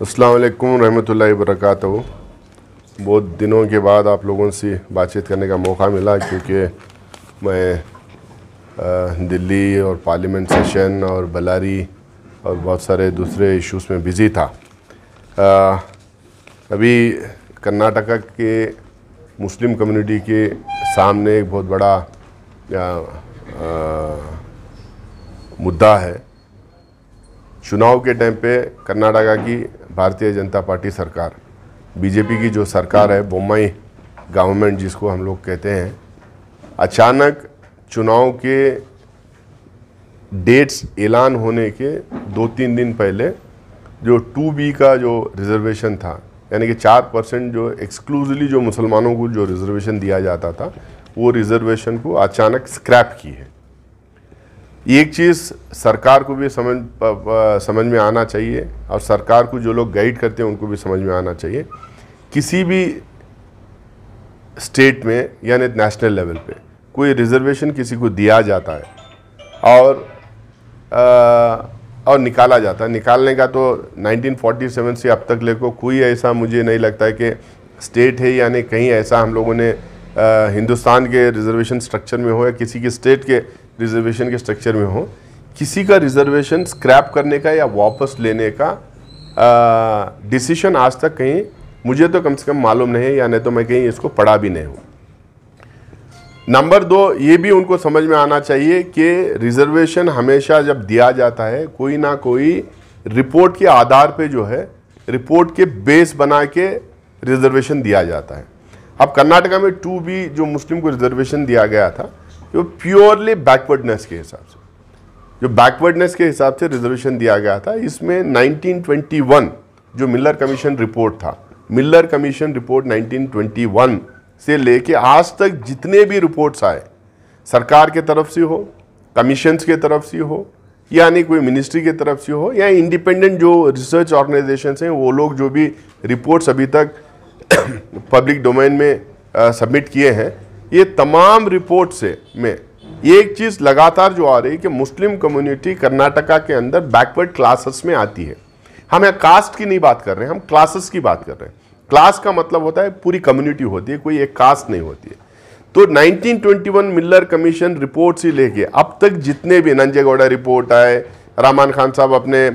अस्सलाम वालेकुम रहमतुल्लाहि वबरकातुहू। बहुत दिनों के बाद आप लोगों से बातचीत करने का मौका मिला, क्योंकि मैं दिल्ली और पार्लियामेंट सेशन और बल्लारी और बहुत सारे दूसरे इश्यूज़ में बिज़ी था। अभी कर्नाटका के मुस्लिम कम्युनिटी के सामने एक बहुत बड़ा मुद्दा है। चुनाव के टाइम पे कर्नाटका की भारतीय जनता पार्टी सरकार, बीजेपी की जो सरकार है, बोम्मई गवर्नमेंट जिसको हम लोग कहते हैं, अचानक चुनाव के डेट्स ऐलान होने के 2-3 दिन पहले जो 2B का जो रिजर्वेशन था, यानी कि 4% जो एक्सक्लूसिवली जो मुसलमानों को जो रिजर्वेशन दिया जाता था, वो रिजर्वेशन को अचानक स्क्रैप की है। एक चीज़ सरकार को भी समझ में आना चाहिए, और सरकार को जो लोग गाइड करते हैं उनको भी समझ में आना चाहिए। किसी भी स्टेट में यानी नेशनल लेवल पे कोई रिजर्वेशन किसी को दिया जाता है और निकाला जाता है, निकालने का तो 1947 से अब तक लेकर कोई ऐसा मुझे नहीं लगता है कि स्टेट है यानी कहीं ऐसा हम लोगों ने हिंदुस्तान के रिजर्वेशन स्ट्रक्चर में हो या किसी के स्टेट के रिजर्वेशन के स्ट्रक्चर में हो, किसी का रिजर्वेशन स्क्रैप करने का या वापस लेने का डिसीजन आज तक कहीं मुझे तो कम से कम मालूम नहीं है, या नहीं तो मैं कहीं इसको पढ़ा भी नहीं हूँ। नंबर 2, ये भी उनको समझ में आना चाहिए कि रिजर्वेशन हमेशा जब दिया जाता है कोई ना कोई रिपोर्ट के आधार पे जो है, रिपोर्ट के बेस बना के रिजर्वेशन दिया जाता है। अब कर्नाटका में 2B जो मुस्लिम को रिजर्वेशन दिया गया था, जो प्योरली बैकवर्डनेस के हिसाब से, जो बैकवर्डनेस के हिसाब से रिजर्वेशन दिया गया था, इसमें 1921 जो मिलर कमीशन रिपोर्ट था, मिलर कमीशन रिपोर्ट 1921 से लेके आज तक जितने भी रिपोर्ट्स आए, सरकार के तरफ से हो, कमीशंस के तरफ से हो, यानी कोई मिनिस्ट्री के तरफ से हो, या इंडिपेंडेंट जो रिसर्च ऑर्गेनाइजेशंस हैं, वो लोग जो भी रिपोर्ट्स अभी तक पब्लिक डोमेन में सबमिट किए हैं, ये तमाम रिपोर्ट से में एक चीज़ लगातार जो आ रही है कि मुस्लिम कम्युनिटी कर्नाटका के अंदर बैकवर्ड क्लासेस में आती है। हम यहाँ कास्ट की नहीं बात कर रहे हैं, हम क्लासेस की बात कर रहे हैं। क्लास का मतलब होता है पूरी कम्युनिटी होती है, कोई एक कास्ट नहीं होती है। तो 1921 मिलर कमीशन रिपोर्ट से लेके अब तक जितने भी नंजेगौड़ा रिपोर्ट आए, रहमान खान साहब अपने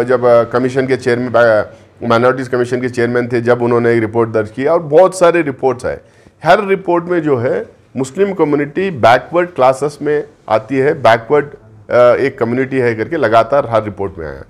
जब कमीशन के चेयरमैन, माइनॉरिटीज़ कमीशन के चेयरमैन थे, जब उन्होंने एक रिपोर्ट दर्ज की, और बहुत सारे रिपोर्ट्स आए, हर रिपोर्ट में जो है मुस्लिम कम्युनिटी बैकवर्ड क्लासेस में आती है, बैकवर्ड एक कम्युनिटी है करके लगातार हर रिपोर्ट में आया।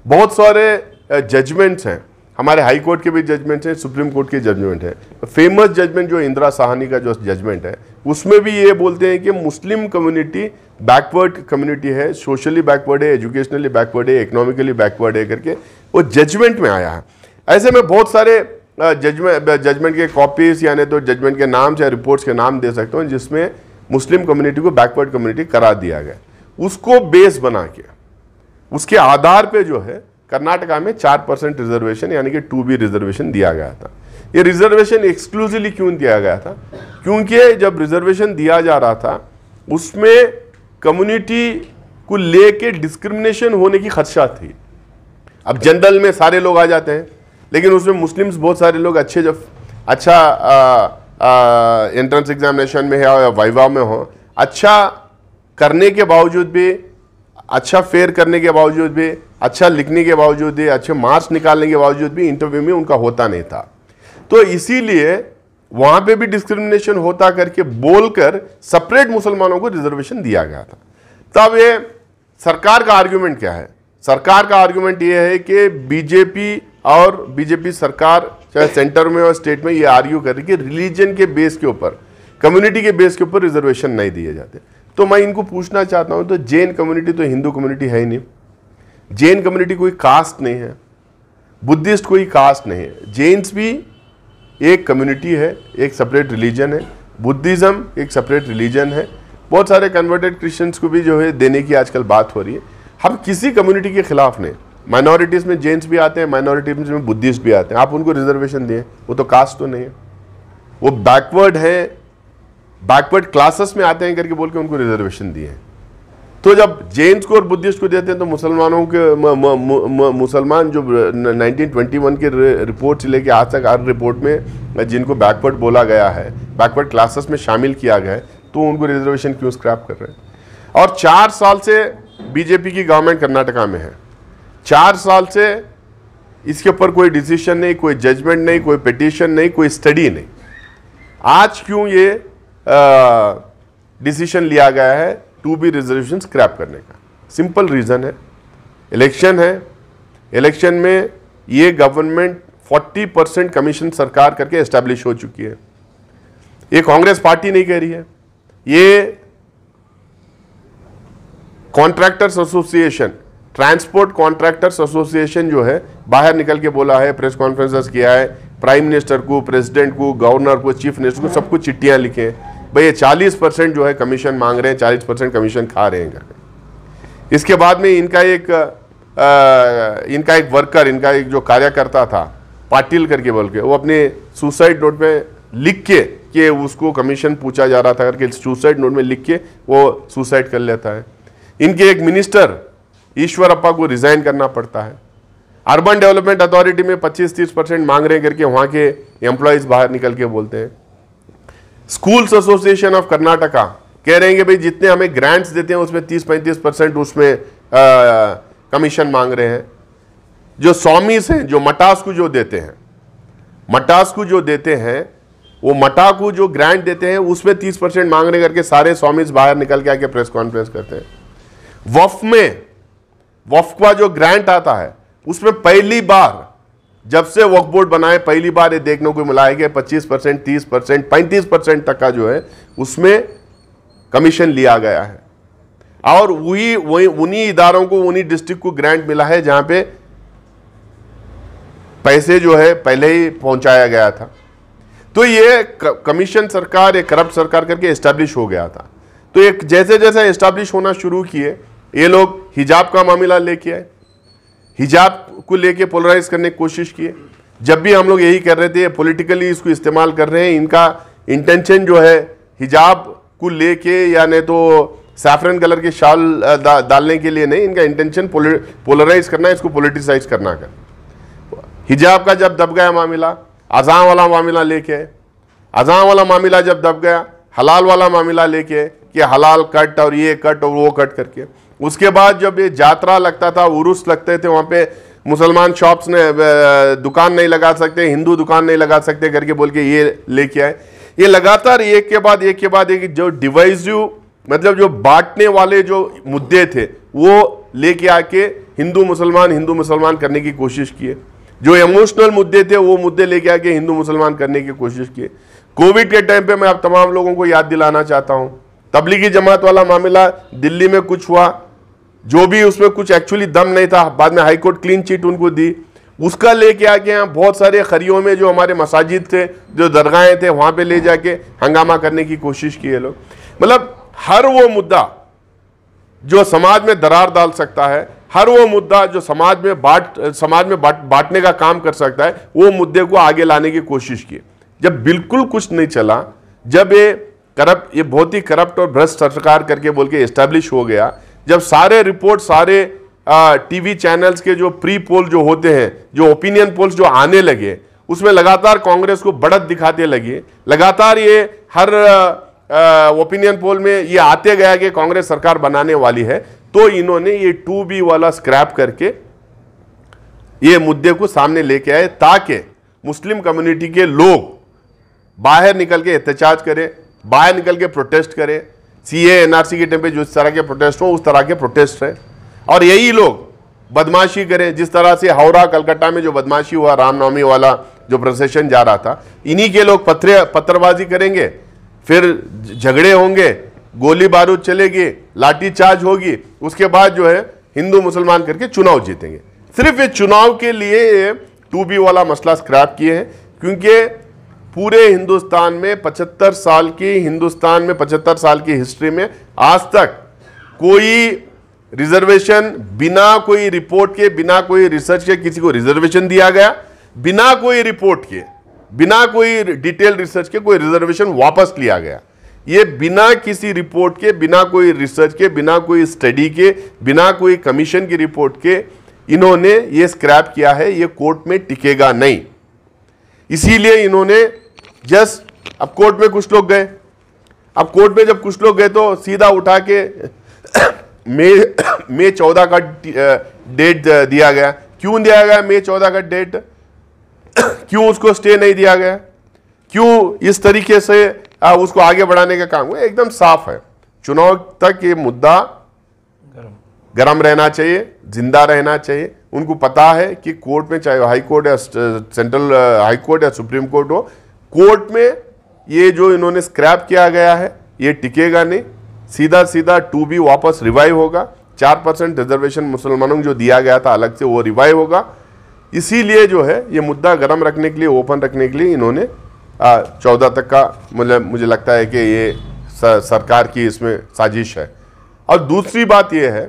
बहुत सारे जजमेंट्स हैं, हमारे हाई कोर्ट के भी जजमेंट्स हैं, सुप्रीम कोर्ट के जजमेंट है। फेमस जजमेंट जो इंदिरा साहनी का जो जजमेंट है, उसमें भी ये बोलते हैं कि मुस्लिम कम्युनिटी बैकवर्ड कम्युनिटी है, सोशली बैकवर्ड है, एजुकेशनली बैकवर्ड है, इकोनॉमिकली बैकवर्ड है करके वो जजमेंट में आया है। ऐसे में बहुत सारे जजमेंट के कॉपीज यानी तो जजमेंट के नाम या रिपोर्ट्स के नाम दे सकता हूँ, जिसमें मुस्लिम कम्युनिटी को बैकवर्ड कम्युनिटी करार दिया गया। उसको बेस बना के, उसके आधार पे जो है कर्नाटका में 4% रिजर्वेशन यानी कि 2B रिजर्वेशन दिया गया था। ये रिजर्वेशन एक्सक्लूसिवली क्यों दिया गया था? क्योंकि जब रिजर्वेशन दिया जा रहा था उसमें कम्युनिटी को लेके डिस्क्रिमिनेशन होने की खदशा थी। अब जनरल में सारे लोग आ जाते हैं, लेकिन उसमें मुस्लिम्स बहुत सारे लोग अच्छा एंट्रेंस एग्जामिनेशन में है या वाइवा में हो, अच्छा करने के बावजूद भी, अच्छा फेयर करने के बावजूद भी, अच्छा लिखने के बावजूद भी, अच्छे मार्क्स निकालने के बावजूद भी इंटरव्यू में उनका होता नहीं था। तो इसीलिए वहां पे भी डिस्क्रिमिनेशन होता करके बोलकर सेपरेट मुसलमानों को रिजर्वेशन दिया गया था। तब ये सरकार का आर्ग्यूमेंट क्या है? सरकार का आर्ग्यूमेंट ये है कि बीजेपी सरकार चाहे सेंटर में और स्टेट में ये आर्ग्यू कर रही है कि रिलीजन के बेस के ऊपर, कम्युनिटी के बेस के ऊपर रिजर्वेशन नहीं दिए जाते। तो मैं इनको पूछना चाहता हूं, तो जैन कम्युनिटी तो हिंदू कम्युनिटी है ही नहीं, जैन कम्युनिटी कोई कास्ट नहीं है, बुद्धिस्ट कोई कास्ट नहीं है, जैन्स भी एक कम्युनिटी है, एक सेपरेट रिलीजन है, बुद्धिज्म एक सेपरेट रिलीजन है। बहुत सारे कन्वर्टेड क्रिश्चियंस को भी जो है देने की आजकल बात हो रही है। हम किसी कम्युनिटी के खिलाफ नहीं, माइनॉरिटीज़ में जैन्स भी आते हैं, माइनॉरिटीज़ में बुद्धिस्ट भी आते हैं, आप उनको रिजर्वेशन दिए, वो तो कास्ट तो नहीं है, वो बैकवर्ड है, बैकवर्ड क्लासेस में आते हैं करके बोल के उनको रिजर्वेशन दिए हैं। तो जब जैन्स को और बुद्धिस्ट को देते हैं तो मुसलमानों के मुसलमान जो 1921 के रिपोर्ट से लेके आज तक हर रिपोर्ट में जिनको बैकवर्ड बोला गया है, बैकवर्ड क्लासेस में शामिल किया गया है, तो उनको रिजर्वेशन क्यों स्क्रैप कर रहे हैं? और 4 साल से बीजेपी की गवर्नमेंट कर्नाटका में है, 4 साल से इसके ऊपर कोई डिसीजन नहीं, कोई जजमेंट नहीं, कोई पिटीशन नहीं, कोई स्टडी नहीं। आज क्यों ये डिसीजन लिया गया है टू बी रिजर्वेशन स्क्रैप करने का? सिंपल रीजन है, इलेक्शन है। इलेक्शन में ये गवर्नमेंट 40% कमीशन सरकार करके एस्टैब्लिश हो चुकी है। ये कांग्रेस पार्टी नहीं कह रही है, ये contractors association, transport contractors association जो है बाहर निकल के बोला है, प्रेस कॉन्फ्रेंसेस किया है, प्राइम मिनिस्टर को, प्रेसिडेंट को, गवर्नर को, चीफ मिनिस्टर को, सबको चिट्ठियां लिखे भाई ये 40% जो है कमीशन मांग रहे हैं, 40% कमीशन खा रहे हैं करके। इसके बाद में इनका एक वर्कर, इनका एक जो कार्यकर्ता था पाटिल करके बोल के, वो अपने सुसाइड नोट में लिख के कि उसको कमीशन पूछा जा रहा था करके सुसाइड नोट में लिख के वो सुसाइड कर लेता है। इनके एक मिनिस्टर ईश्वरप्पा को रिजाइन करना पड़ता है। अर्बन डेवलपमेंट अथॉरिटी में 25-30% मांग रहे हैं करके वहां के एम्प्लॉयज बाहर निकल के बोलते हैं। स्कूल्स एसोसिएशन ऑफ कर्नाटका कह रहे हैं कि भाई जितने हमें ग्रांट्स देते हैं उसमें 30-35% उसमें कमीशन मांग रहे हैं। जो स्वामीज हैं, जो मटास को जो देते हैं, मटास को जो देते हैं, वो मटा को जो ग्रांट देते हैं उसमें 30% मांग रहे करके सारे स्वामीज बाहर निकल के आके प्रेस कॉन्फ्रेंस करते हैं। वफ में, वफ का जो ग्रांट आता है उसमें पहली बार जब से वक्फ बोर्ड बनाए पहली बार ये देखने को मिला है कि 25%, 30%, 35% तक का जो है उसमें कमीशन लिया गया है। और वही उन्हीं इदारों को, उन्हीं डिस्ट्रिक्ट को ग्रांट मिला है जहां पे पैसे जो है पहले ही पहुंचाया गया था। तो ये कमीशन सरकार, एक करप्ट सरकार करके एस्टैब्लिश हो गया था। तो एक जैसे जैसे एस्टैब्लिश होना शुरू किए, ये लोग हिजाब का मामला लेके आए, हिजाब को लेके पोलराइज करने की कोशिश किए। जब भी हम लोग यही कर रहे थे पॉलिटिकली इसको इस्तेमाल कर रहे हैं, इनका इंटेंशन जो है हिजाब को लेके या नहीं तो सैफरन कलर के शाल डालने के लिए नहीं, इनका इंटेंशन पोलराइज करना है, इसको पोलिटिसाइज करना कर। हिजाब का जब दब गया मामला, अज़ान वाला मामला लेके, अज़ान वाला मामला जब दब गया, हलाल वाला मामला लेके कि हलाल कट और ये कट और वो कट करके, उसके बाद जब ये जात्रा लगता था, उरुस लगते थे, वहाँ पे मुसलमान शॉप्स ने दुकान नहीं लगा सकते, हिंदू दुकान नहीं लगा सकते करके बोल के ये लेके आए। ये लगातार एक के बाद एक के बाद एक जो डिवाइसिव, मतलब जो बांटने वाले जो मुद्दे थे वो लेके आके हिंदू मुसलमान करने की कोशिश किए। जो इमोशनल मुद्दे थे वो मुद्दे लेके आके हिंदू मुसलमान करने की कोशिश किए। कोविड के टाइम पे मैं आप तमाम लोगों को याद दिलाना चाहता हूं, तबलीगी जमात वाला मामला दिल्ली में कुछ हुआ, जो भी उसमें कुछ एक्चुअली दम नहीं था, बाद में हाई कोर्ट क्लीन चिट उनको दी, उसका लेके आके यहाँ बहुत सारे खरियों में जो हमारे मसाजिद थे, जो दरगाहें थे, वहां पे ले जाके हंगामा करने की कोशिश की है लोग। मतलब हर वो मुद्दा जो समाज में दरार डाल सकता है, हर वो मुद्दा जो समाज में बांटने का काम कर सकता है, वो मुद्दे को आगे लाने की कोशिश की। जब बिल्कुल कुछ नहीं चला, जब ये बहुत ही करप्ट और भ्रष्ट सरकार करके बोल के एस्टैब्लिश हो गया, जब सारे रिपोर्ट, सारे टीवी चैनल्स के जो प्री पोल जो होते हैं, जो ओपिनियन पोल्स जो आने लगे, उसमें लगातार कांग्रेस को बढ़त दिखाते लगे, लगातार ये हर ओपिनियन पोल में ये आते गया कि कांग्रेस सरकार बनाने वाली है, तो इन्होंने ये 2B वाला स्क्रैप करके ये मुद्दे को सामने लेके आए ताकि मुस्लिम कम्युनिटी के लोग बाहर निकल के एहतजाज करें, बाहर निकल के प्रोटेस्ट करें। CA NRC के टाइम पे जो इस तरह के प्रोटेस्ट हो, उस तरह के प्रोटेस्ट है। और यही लोग बदमाशी करें, जिस तरह से हावड़ा कलकत्ता में जो बदमाशी हुआ, रामनवमी वाला जो प्रोसेशन जा रहा था, इन्हीं के लोग पत्थरबाजी करेंगे, फिर झगड़े होंगे, गोली बारूद चलेगी, लाठी चार्ज होगी, उसके बाद जो है हिंदू मुसलमान करके चुनाव जीतेंगे। सिर्फ ये चुनाव के लिए 2B वाला मसला स्क्रैप किए हैं, क्योंकि पूरे हिंदुस्तान में 75 साल की हिस्ट्री में आज तक कोई रिजर्वेशन बिना कोई रिपोर्ट के, बिना कोई रिसर्च के किसी को रिजर्वेशन दिया गया, बिना कोई रिपोर्ट के, बिना कोई डिटेल रिसर्च के कोई रिजर्वेशन वापस लिया गया। ये बिना किसी रिपोर्ट के, बिना कोई रिसर्च के, बिना कोई स्टडी के, बिना कोई कमीशन की रिपोर्ट के इन्होंने ये स्क्रैप किया है। ये कोर्ट में टिकेगा नहीं, इसीलिए इन्होंने अब कोर्ट में कुछ लोग गए, अब कोर्ट में जब कुछ लोग गए तो सीधा उठा के मई 14 का डेट दिया गया। क्यों दिया गया मई 14 का डेट? क्यों उसको स्टे नहीं दिया गया? क्यों इस तरीके से उसको आगे बढ़ाने का काम हुआ? एकदम साफ है, चुनाव तक ये मुद्दा गरम रहना चाहिए, जिंदा रहना चाहिए। उनको पता है कि कोर्ट में, चाहे हाई कोर्ट या सेंट्रल हाई कोर्ट या सुप्रीम कोर्ट हो, कोर्ट में ये जो इन्होंने स्क्रैप किया गया है ये टिकेगा नहीं। सीधा सीधा 2B वापस रिवाइव होगा। 4% रिजर्वेशन मुसलमानों को जो दिया गया था अलग से, वो रिवाइव होगा। इसीलिए जो है ये मुद्दा गर्म रखने के लिए, ओपन रखने के लिए इन्होंने 14 तक का, मतलब मुझे लगता है कि ये सरकार की इसमें साजिश है। और दूसरी बात ये है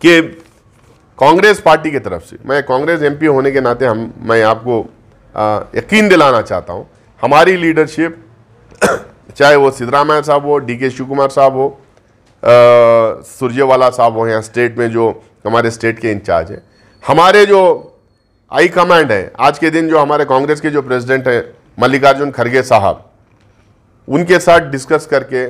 कि कांग्रेस पार्टी की तरफ से, मैं कांग्रेस MP होने के नाते मैं आपको यकीन दिलाना चाहता हूँ, हमारी लीडरशिप, चाहे वो सिद्धरामैया साहब हो, DK शिव कुमार साहब हो, सुरजेवाला साहब हो, या स्टेट में जो हमारे स्टेट के इंचार्ज हैं, हमारे जो हाई कमांड है, आज के दिन जो हमारे कांग्रेस के जो प्रेसिडेंट हैं मल्लिकार्जुन खड़गे साहब, उनके साथ डिस्कस करके,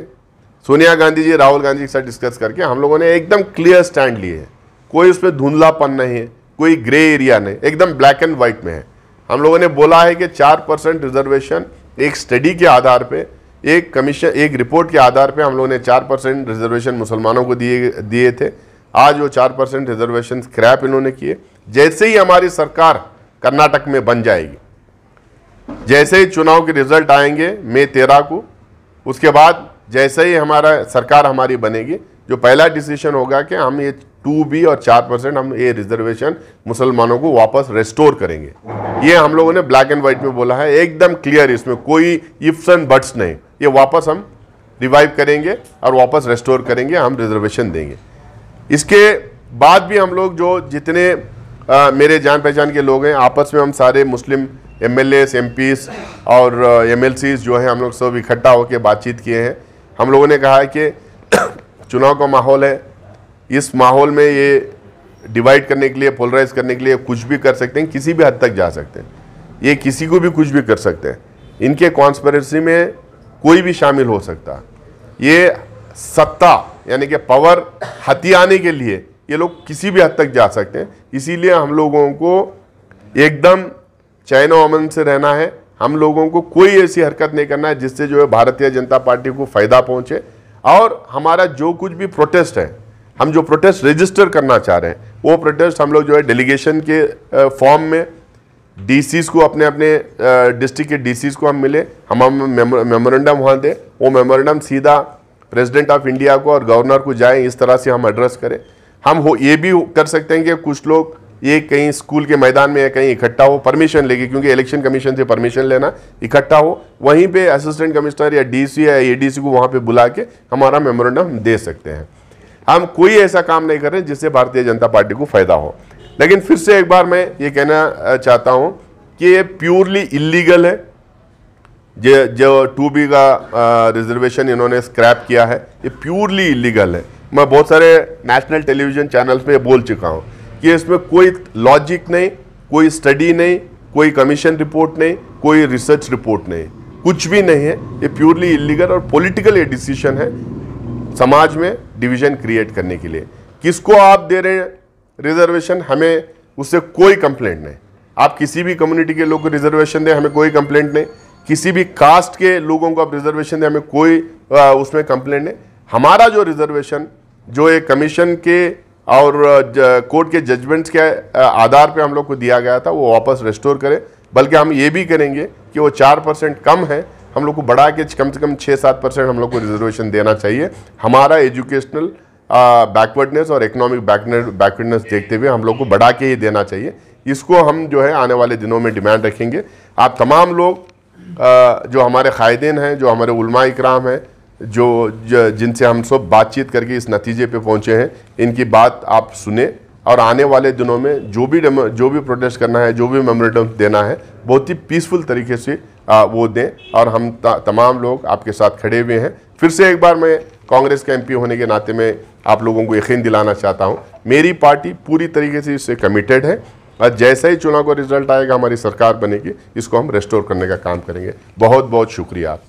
सोनिया गांधी जी, राहुल गांधी के साथ डिस्कस करके हम लोगों ने एकदम क्लियर स्टैंड लिए है। कोई उसमें धुंधलापन नहीं है, कोई ग्रे एरिया नहीं, एकदम ब्लैक एंड व्हाइट में है। हम लोगों ने बोला है कि 4% रिजर्वेशन एक स्टडी के आधार पे, एक कमीशन, एक रिपोर्ट के आधार पे हम लोगों ने 4% रिजर्वेशन मुसलमानों को दिए थे। आज वो 4% रिजर्वेशन स्क्रैप इन्होंने किए। जैसे ही हमारी सरकार कर्नाटक में बन जाएगी, जैसे ही चुनाव के रिजल्ट आएंगे मई 13 को, उसके बाद जैसे ही हमारा सरकार हमारी बनेगी, जो पहला डिसीजन होगा कि हम ये 2B और 4% हम ये रिजर्वेशन मुसलमानों को वापस रेस्टोर करेंगे। ये हम लोगों ने ब्लैक एंड व्हाइट में बोला है, एकदम क्लियर, इसमें कोई इफ्स एंड बट्स नहीं। ये वापस हम रिवाइव करेंगे और वापस रेस्टोर करेंगे, हम रिजर्वेशन देंगे। इसके बाद भी हम लोग जो जितने मेरे जान पहचान के लोग हैं, आपस में हम सारे मुस्लिम MLAs, MPs और MLCs जो हैं, हम लोग सब इकट्ठा होकर बातचीत किए हैं। हम लोगों ने कहा है कि चुनाव का माहौल है, इस माहौल में ये डिवाइड करने के लिए, पोलराइज करने के लिए कुछ भी कर सकते हैं, किसी भी हद तक जा सकते हैं, ये किसी को भी कुछ भी कर सकते हैं। इनके कॉन्स्पिरेसी में कोई भी शामिल हो सकता है। ये सत्ता यानी कि पावर हथियाने के लिए ये लोग किसी भी हद तक जा सकते हैं। इसीलिए हम लोगों को एकदम चैन और अमन से रहना है। हम लोगों को कोई ऐसी हरकत नहीं करना है जिससे जो है भारतीय जनता पार्टी को फायदा पहुंचे। और हमारा जो कुछ भी प्रोटेस्ट है, हम जो प्रोटेस्ट रजिस्टर करना चाह रहे हैं, वो प्रोटेस्ट हम लोग जो है डेलीगेशन के फॉर्म में DCs को, अपने अपने डिस्ट्रिक्ट के DCs को हम मिले, हम मेमोरेंडम वहाँ दें, वो मेमोरेंडम सीधा प्रेसिडेंट ऑफ इंडिया को और गवर्नर को जाए, इस तरह से हम एड्रेस करें। हम ये भी कर सकते हैं कि कुछ लोग ये कहीं स्कूल के मैदान में कहीं इकट्ठा हो, परमिशन लेके, क्योंकि इलेक्शन कमीशन से परमिशन लेना, इकट्ठा हो, वहीं पे असिस्टेंट कमिश्नर या DC या ADC को वहाँ पे बुला के हमारा मेमोरेंडम दे सकते हैं। हम कोई ऐसा काम नहीं कर रहे जिससे भारतीय जनता पार्टी को फायदा हो। लेकिन फिर से एक बार मैं ये कहना चाहता हूँ कि ये प्योरली इलीगल है। जो 2B का रिजर्वेशन इन्होंने स्क्रैप किया है, ये प्योरली इलीगल है। मैं बहुत सारे नेशनल टेलीविजन चैनल्स पे बोल चुका हूँ कि इसमें कोई लॉजिक नहीं, कोई स्टडी नहीं, कोई कमीशन रिपोर्ट नहीं, कोई रिसर्च रिपोर्ट नहीं, कुछ भी नहीं है। ये प्योरली इलीगल और पॉलिटिकल ये डिसीजन है, समाज में डिवीजन क्रिएट करने के लिए। किसको आप दे रहे हैं रिजर्वेशन, हमें उससे कोई कंप्लेंट नहीं। आप किसी भी कम्युनिटी के लोग को रिजर्वेशन दें, हमें कोई कंप्लेंट नहीं। किसी भी कास्ट के लोगों को आप रिजर्वेशन दें, हमें कोई उसमें कंप्लेंट नहीं। हमारा जो रिजर्वेशन जो एक कमीशन के और कोर्ट के जजमेंट्स के आधार पे हम लोग को दिया गया था, वो वापस रेस्टोर करें। बल्कि हम ये भी करेंगे कि वो 4% कम है, हम लोग को बढ़ा के कम से कम 6-7% हम लोग को रिजर्वेशन देना चाहिए। हमारा एजुकेशनल बैकवर्डनेस और इकोनॉमिक बैकवर्डनेस देखते हुए हम लोग को बढ़ा के ही देना चाहिए। इसको हम जो है आने वाले दिनों में डिमांड रखेंगे। आप तमाम लोग जो हमारे कायदीन हैं, जो हमारे उलमा इकराम हैं, जिनसे हम सब बातचीत करके इस नतीजे पे पहुंचे हैं, इनकी बात आप सुने और आने वाले दिनों में जो भी प्रोटेस्ट करना है, जो भी मेमोरेंडम देना है, बहुत ही पीसफुल तरीके से वो दें, और हम तमाम लोग आपके साथ खड़े हुए हैं। फिर से एक बार मैं कांग्रेस का एमपी होने के नाते में आप लोगों को यकीन दिलाना चाहता हूं, मेरी पार्टी पूरी तरीके से इससे कमिटेड है, और जैसा ही चुनाव का रिजल्ट आएगा, हमारी सरकार बनेगी, इसको हम रेस्टोर करने का काम करेंगे। बहुत बहुत शुक्रिया आप।